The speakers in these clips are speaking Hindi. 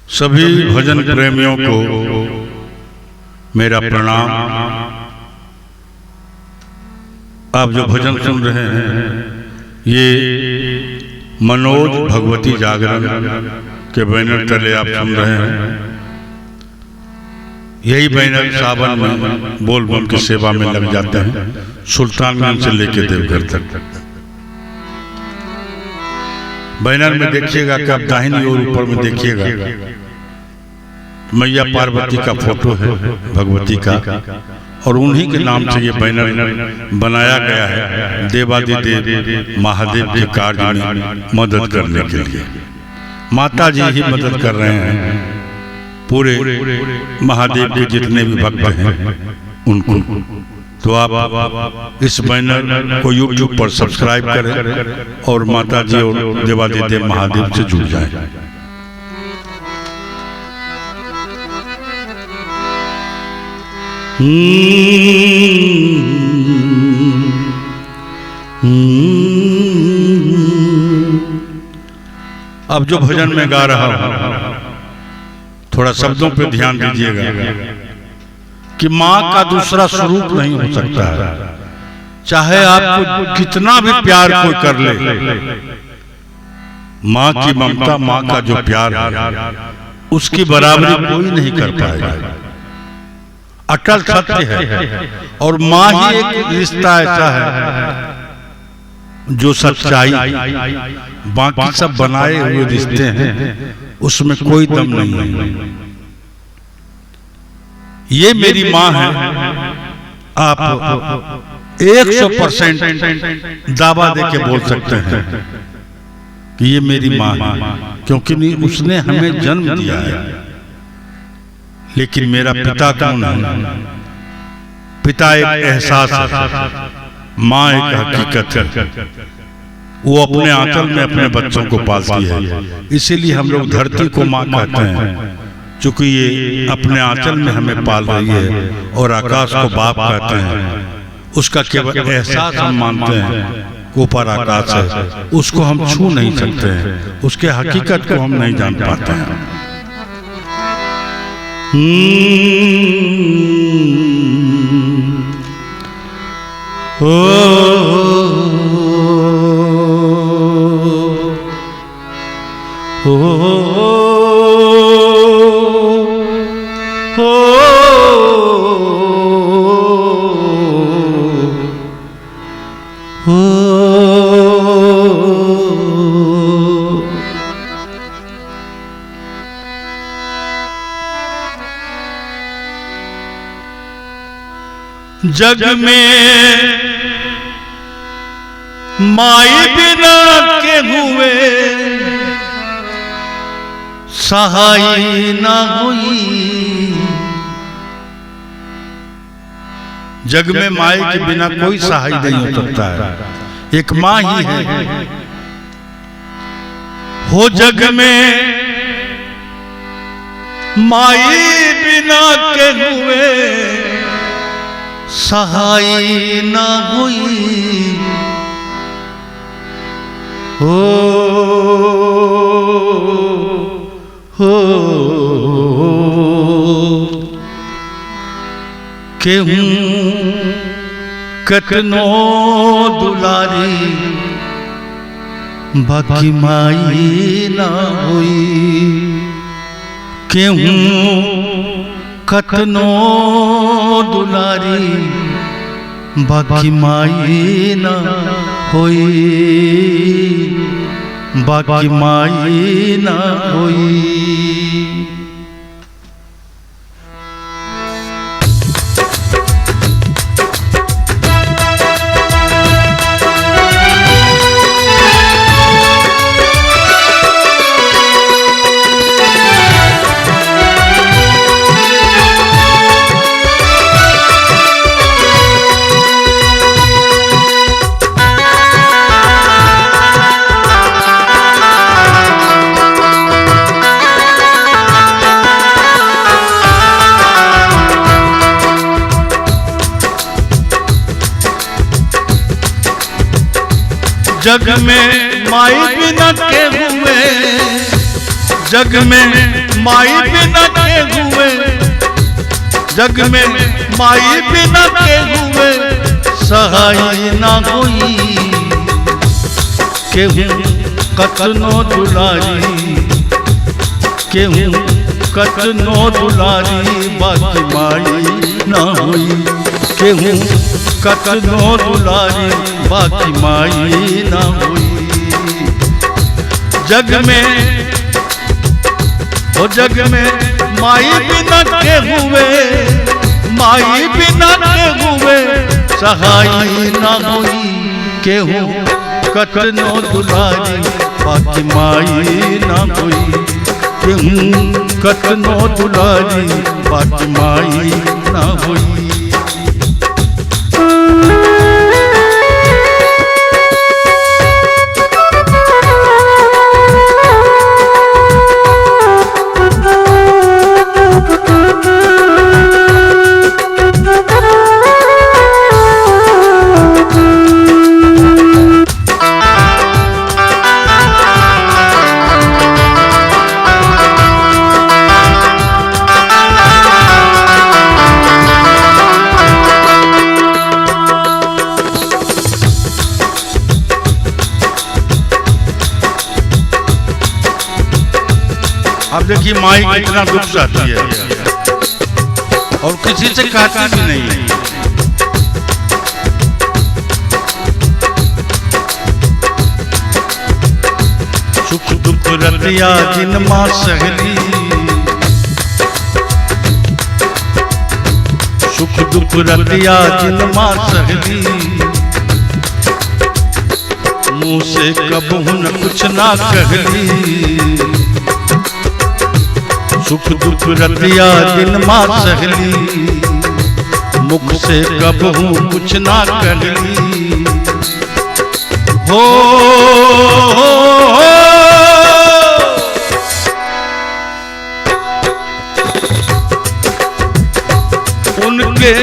सभी भजन प्रेमियों को मेरा प्रणाम। आप जो भजन सुन रहे हैं ये मनोज भगवती जागरण के बैनर तले आप सुन रहे हैं। यही बैनर सावन में बोल बम की सेवा में लग जाते हैं, सुल्तानगंज से लेकर देवघर तक। बैनर में देखिएगा कि आप दाहिनी ओर ऊपर में देखिएगा मैया पार्वती का फोटो है, भगवती का, और उन्हीं के नाम से ये बैनर बनाया गया है देवादिदेव महादेव के कार्य में मदद करने के लिए। माता जी ही मदद कर रहे हैं पूरे महादेव के जितने भी भक्त हैं उनको। तो आप इस बैनर को YouTube पर सब्सक्राइब करें और माता जी और देवादिदेव महादेव से जुड़ जाएं। अब जो भजन में गा रहा हूं थोड़ा शब्दों पे ध्यान दीजिएगा कि माँ का दूसरा स्वरूप नहीं हो सकता है। चाहे आपको कितना भी प्यार कोई कर ले, माँ की ममता, माँ का जो प्यार है उसकी बराबरी कोई नहीं कर पाएगा। अटल सत्य है। और माँ ही एक रिश्ता ऐसा है जो सच्चाई, बाकी सब बनाए हुए रिश्ते हैं उसमें कोई दम नहीं है। ये मेरी माँ है। आप 100% दावा देके बोल सकते हैं कि ये मेरी माँ है, क्योंकि उसने हमें जन्म दिया है। लेकिन मेरा पिता कौन है? पिता एक एहसास है, माँ एक हकीकत है। वो अपने आंचल में अपने बच्चों को पालती है। इसीलिए हम लोग धरती को माँ कहते हैं, क्योंकि ये अपने आंचल में हमें पाल रही है। और आकाश को बाप कहते हैं। उसका केवल एहसास हम मानते हैं, ऊपर आकाश है, उसको हम छू नहीं सकते हैं, उसके हकीकत को हम नहीं जान पाते हैं। जग में माई बिना के हुए सहाय ना हुई। जग में माई के बिना कोई सहाय नहीं हो सकता है, एक माँ ही है। हो जग में माई बिना के हुए सहाय ना हुई। हो केहूं कतनो दुलारी बाकी माई ना हुई। केहूं कतनो दुलारी बाकी माई ना होई, बाकी माई ना होई। जग में माई बिना के हुए, जग में माई बिना के हुए, जग में माई बिना के हुए सहाय ना होई। केहूँ कतनो दुलारी, केहूँ कतनो दुलारी बाकी माई ना हुई। केहूँ कतनो दुलारी बाकी माई ना हुई। जग में ओ जग में माई बिना के हुए, माई बिना के हुए सहाय ना हुई। केहूँ कतनो दुलारी बाकी माई ना हुई। केहूँ कतनो दुलारी बाकी माई ना हुई। अब देखिए माई कितना दुख सहती है और किसी से कहती भी नहीं है। सुख दुख रतिया जिन माँ सहली, सुख दुख रतिया जिन माँ सहली। मुँह से कबहू न कुछ ना कहली। सुख दुख रतिया दिन माँ सहली, मुख से कबहू कुछ ना कहली। हो उनके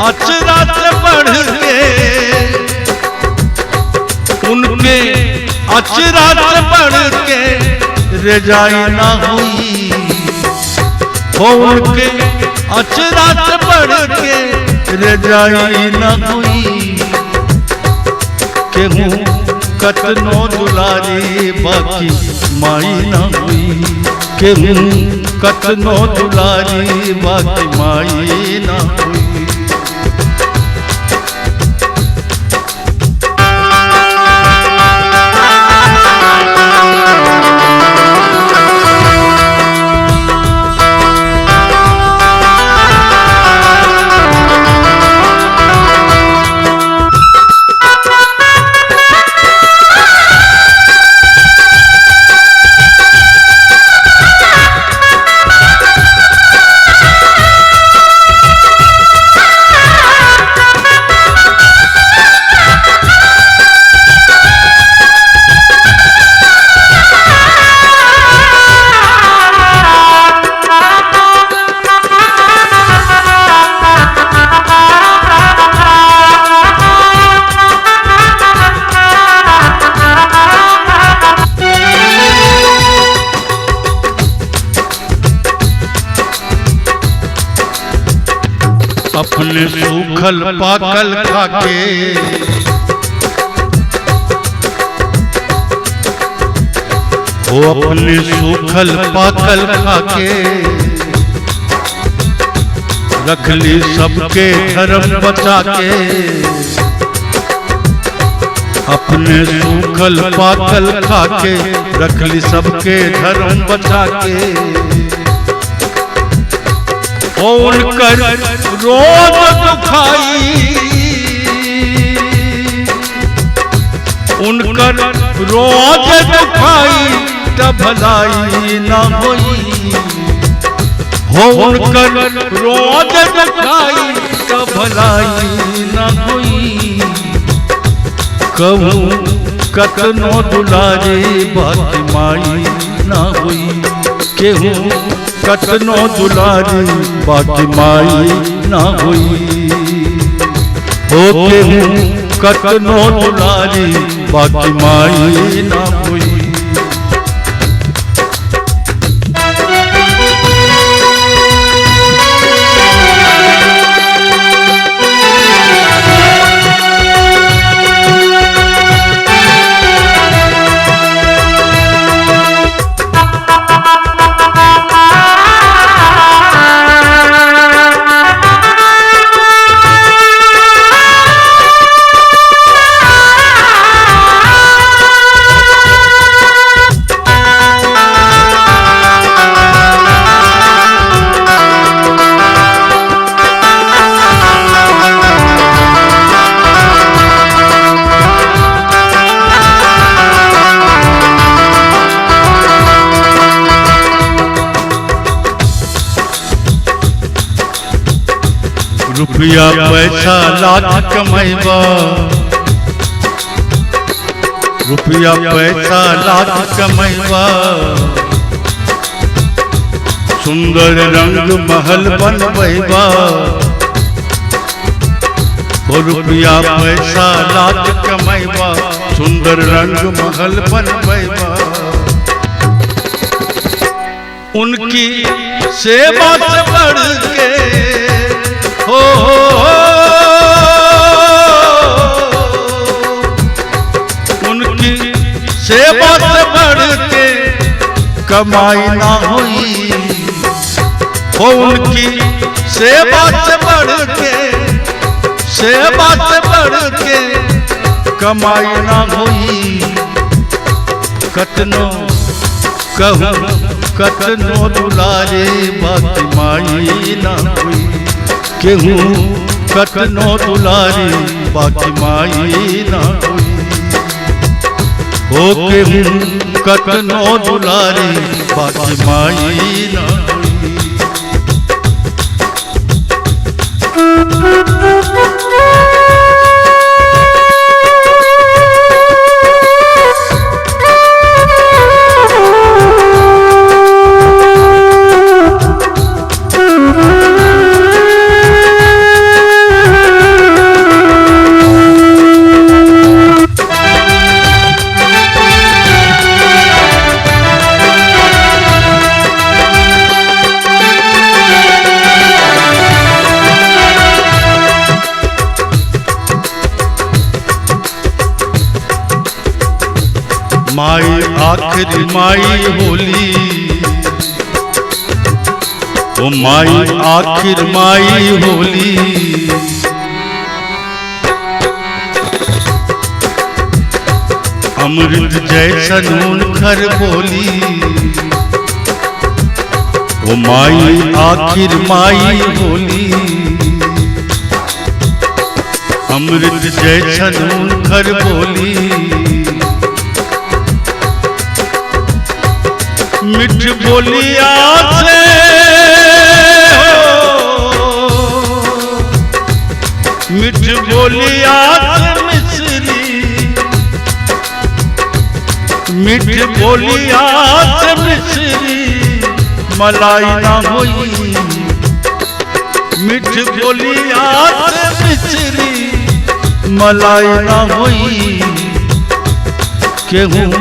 अचरा से बढ़ के, उनके अचरा से बढ़ के रजाई ना हुई। हो उनके अचरा से बढ़ के रजाई न हुई। केहूँ कतनो दुलारी बाकी माई न हुई। केहूँ कतनो दुलारी बाकी माई न हुई। अपने सूखल पाकल खाके, वो अपने सूखल पाकल खाके रख ली सबके धर्म बचा के। अपने सूखल पाकल खाके रख ली सबके धर्म बचा के। उनकर रोज दुखाई, उनकर रोज दुखाई तब भलाई न होई। हो उनकर रोज दुखाई तब भलाई न होई। कहूँ कतनो दुलारी बाकी माई न हुई। केहूँ कतनो दुलारी बाकी माई ना हुई। हो केहूँ कतनो दुलारी बाकी माई ना हुई। रुपया पैसा लाख कमैबा, रुपया पैसा लाख कमैबा, सुंदर रंग महल बनबैबा। रुपया पैसा लाख कमैबा, सुंदर रंग महल बनबैबा। उनकी सेवा से बढ़ के हो, उनकी सेवा से बढ़ के कमाई ना हुई हो, उनकी सेवा से बढ़ के, सेवा से बढ़ के कमाई ना हुई। कतनो कहूँ कतनो दुलारे बाकी माई ना हुई, केहूँ कतनो दुलारे बाकी माई ना हुई। हो केहूँ कतनो दुलारे बाकी माई ना हुई। माई आखिर माई होली, ओ माई आखिर माई होली। अमृत जैसा नून खर बोली, ओ माई आखिर माई होली। अमृत जैसा नून खर बोली, मिठ बोलिया से मिठ बोलिया से मिश्री, मिठ बोलिया से मिश्री मलाई ना हुई। मिठ बोलिया से मिश्री मलाई ना हुई। केहूँ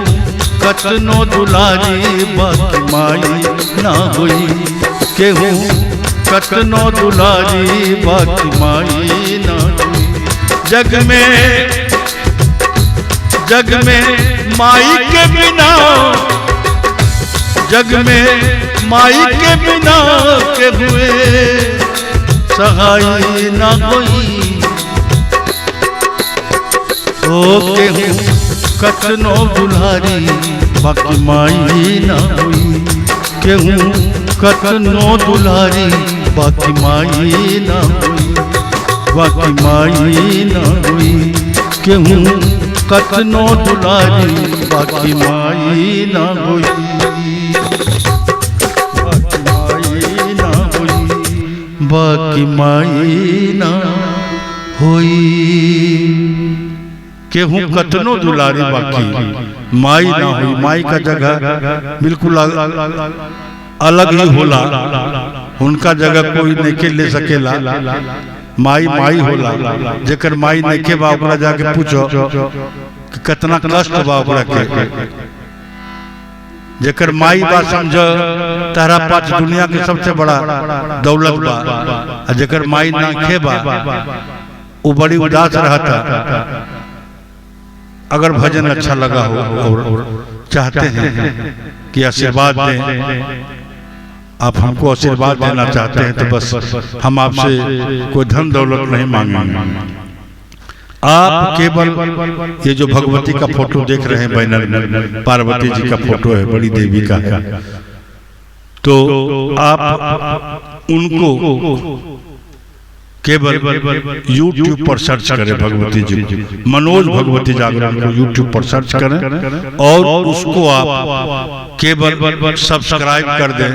कतनो दुलारी बाकी माई ना हुई, केहूँ कतनो दुलारी बाकी माई ना हुई। जग में माई के बिना, जग में माई के बिना के हुए सहाय ना हुई। ओ केहूँ कतनो दुलारी बाकी माई ना हुई, केहूँ कतनो दुलारी बाकी माई ना हुई, बाकी माई ना हुई। केहूँ कतनो दुलारी बाकी माई ना हुई, बाकी माई ना हुई, बाकी माई ना हुई। केहूँ कतनो दुलारी बाकी माई ना हुई। माई का जगह बिल्कुल अलग ही होला, उनका जगह कोई नहीं ले सकेला। माई माई होला, जेकर माई नहीं बा ओकरा जाके पूछो कि कितना कष्ट बा ओकरा के। जेकर माई बा समझ तारा पास दुनिया के सबसे बड़ा दौलत बा, जेकर माई ना बा वो बड़ी उदास रहता। अगर भजन अच्छा लगा हो और चाहते हैं कि आशीर्वाद दें, आप हमको आशीर्वाद देना चाहते हैं तो बस हम आपसे कोई धन दौलत नहीं मांगेंगे। आप केवल ये जो भगवती का फोटो देख रहे हैं बैनर में, पार्वती जी का फोटो है, बड़ी देवी का है, तो आप उनको केवल YouTube पर सर्च करें भगवती जी, मनोज भगवती जागरण को YouTube पर सर्च करें और उसको आप केवल सब्सक्राइब कर दें,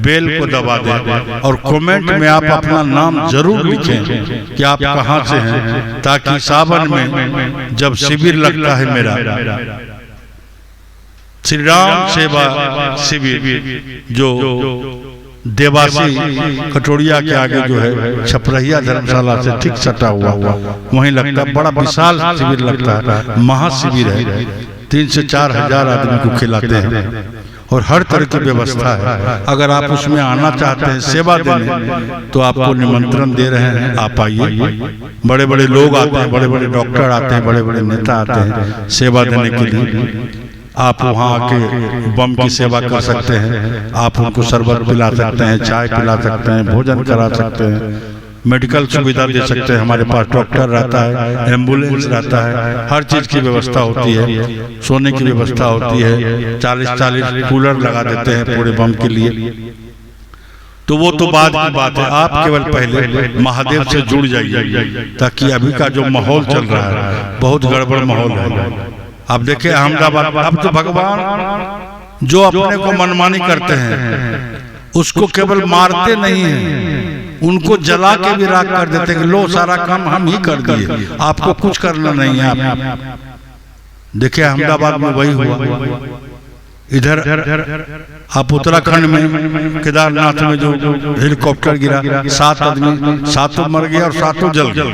बेल को दबा दें और कमेंट में आप अपना नाम जरूर लिखें कि आप कहां से हैं, ताकि सावन में जब शिविर लगता है मेरा श्री राम सेवा शिविर जो देवासी कटोरिया के आगे जो है छपरहिया धर्मशाला से ठीक सटा हुआ वहीं लगता है, बड़ा विशाल शिविर लगता है, महाशिविर है, 3 से 4 हजार आदमी को खिलाते हैं और हर तरह की व्यवस्था है। अगर आप उसमें आना चाहते हैं सेवा देने तो आपको निमंत्रण दे रहे हैं, आप आइए। बड़े बड़े लोग आते हैं, बड़े बड़े डॉक्टर आते हैं, बड़े बड़े नेता आते हैं सेवा देने के लिए। आप वहाँ आके बम की सेवा कर सकते हैं, आप उनको शरबत पिला सकते हैं, चाय पिला सकते हैं, भोजन करा सकते हैं, मेडिकल सुविधा दे सकते हैं। हमारे पास डॉक्टर रहता है, एम्बुलेंस रहता है, हर चीज की व्यवस्था होती है, सोने की व्यवस्था होती है, 40-40 कूलर लगा देते हैं पूरे बम के लिए। तो वो तो बाद की बात है, आप केवल पहले महादेव से जुड़ जाइए, ताकि अभी का जो माहौल चल रहा है बहुत गड़बड़ माहौल है। आप देखिए अहमदाबाद, अब तो भगवान जो अपने को मनमानी करते हैं उसको केवल मारते नहीं हैं, उनको जला के भी राख कर देते हैं कि लो सारा काम हम ही कर दिए, आपको कुछ करना नहीं है। आप देखिए अहमदाबाद में वही हुआ। इधर आप उत्तराखंड में केदारनाथ में जो हेलीकॉप्टर गिरा, 7 आदमी, 7 मर गया और 7 जल गए।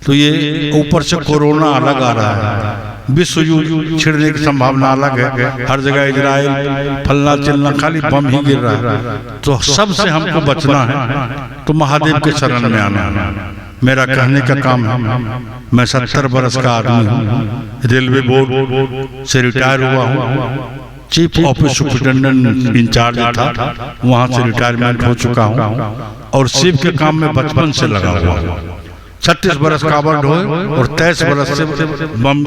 तो ये ऊपर से कोरोना अलग आ रहा है, विश्व युद्ध छिड़ने की संभावना अलग है, हर जगह इजराइल फलना चिलना खाली बम ही गिर रहा है। तो सबसे हमको बचना है तो महादेव के शरण में आना है। मेरा कहने का काम है, मैं 70 बरस का आदमी हूँ, रेलवे बोर्ड से रिटायर हुआ हूँ, चीफ ऑफिस सुपरिटेंडेंट इंचार्ज था, वहाँ से रिटायरमेंट हो चुका हूँ और शिव के काम में बचपन से लगा हुआ हूँ। 36 बरस कांवड़ ढोए और 23 बरस से बम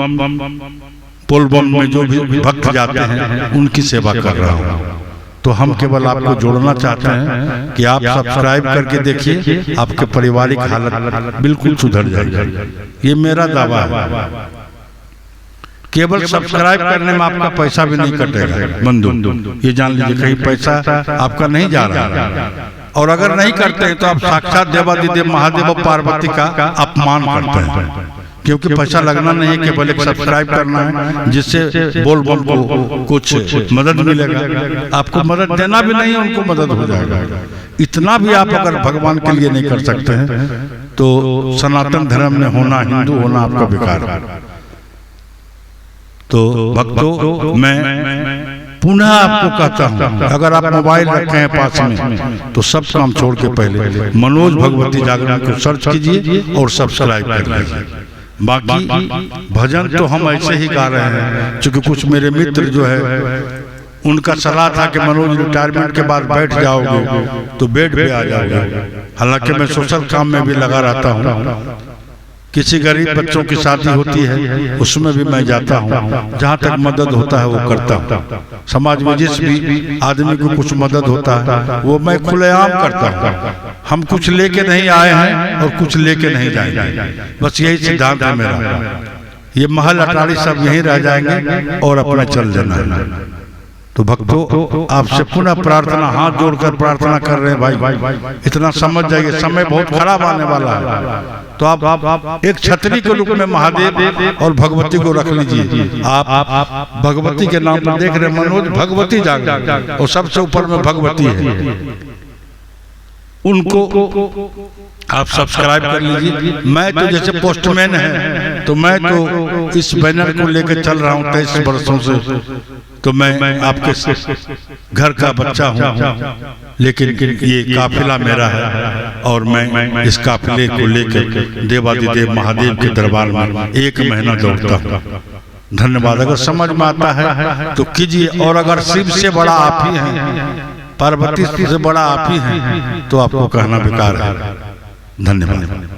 पोल बम में जो भी भक्त जाते हैं उनकी सेवा कर रहा हूँ। तो हम केवल आपको जोड़ना चाहते हैं कि आप सब्सक्राइब करके देखिए, आपके पारिवारिक हालत बिल्कुल सुधर जाएगी, ये मेरा दावा है। केवल सब्सक्राइब करने में आपका पैसा भी नहीं कटेगा बंधु, ये जान लीजिए, कहीं पैसा आपका नहीं जा रहा। और अगर नहीं करते हैं तो आप साक्षात देवादिदेव महादेव और पार्वती का अपमान करते हैं, क्योंकि पैसा लगना नहीं है, केवल एक सब्सक्राइब करना है जिससे बोल बोल को कुछ मदद मिलेगा। आपको मदद देना भी नहीं है, उनको मदद हो जाएगा। इतना भी आप अगर भगवान के लिए नहीं कर सकते हैं तो सनातन धर्म में होना, हिंदू होना आपका बेकार है। तो भक्तों, मैं पुनः आपको कहता हूँ, अगर आप मोबाइल रखे हैं पास में तो सब काम छोड़ के पहले मनोज भगवती जागरण को सर्च कीजिए और सब्सक्राइब कर लीजिए। बाकी भजन तो हम ऐसे ही गा रहे हैं, क्योंकि कुछ मेरे मित्र जो है उनका सलाह था कि मनोज रिटायरमेंट के बाद बैठ जाओगे तो बेड पे आ जाओगे। हालांकि मैं सोशल काम में भी लगा रहता हूँ, किसी गरीब बच्चों की शादी होती है उसमें भी मैं जाता हूँ, जहाँ तक मदद होता है वो करता हूँ। समाज में जिस भी आदमी को कुछ मदद होता है वो मैं खुलेआम करता हूँ। हम कुछ लेके नहीं आए हैं और कुछ लेके नहीं जाएंगे, बस यही सिद्धांत है मेरा। ये महल अटारी सब यहीं रह जाएंगे और अपना चल जाना है। तो भक्तों, आपसे पुनः प्रार्थना, हाथ जोड़कर प्रार्थना कर रहे हैं भाई, इतना समझ जाइए, समय बहुत खराब आने वाला है। तो आप एक छतरी के रूप में महादेव और भगवती को रख लीजिए। आप भगवती के नाम पर देख रहे मनोज भगवती जागरण, और सबसे ऊपर में भगवती है, उनको आप सब्सक्राइब कर लीजिए। मैं तो जैसे पोस्टमैन है तो मैं तो इस बैनर को लेकर चल रहा हूँ 23 वर्षों से, तो मैं आपके घर का बच्चा हूँ, लेकिन ये काफिला मेरा है और मैं इस काफिले को लेकर देवादिदेव महादेव के दरबार में 1 महीना दौड़ता हूँ। धन्यवाद। अगर समझ में आता है तो कीजिए, और अगर शिव से बड़ा आप ही हैं, पार्वती से बड़ा आप ही हैं, तो आपको कहना बेकार है। धन्यवाद।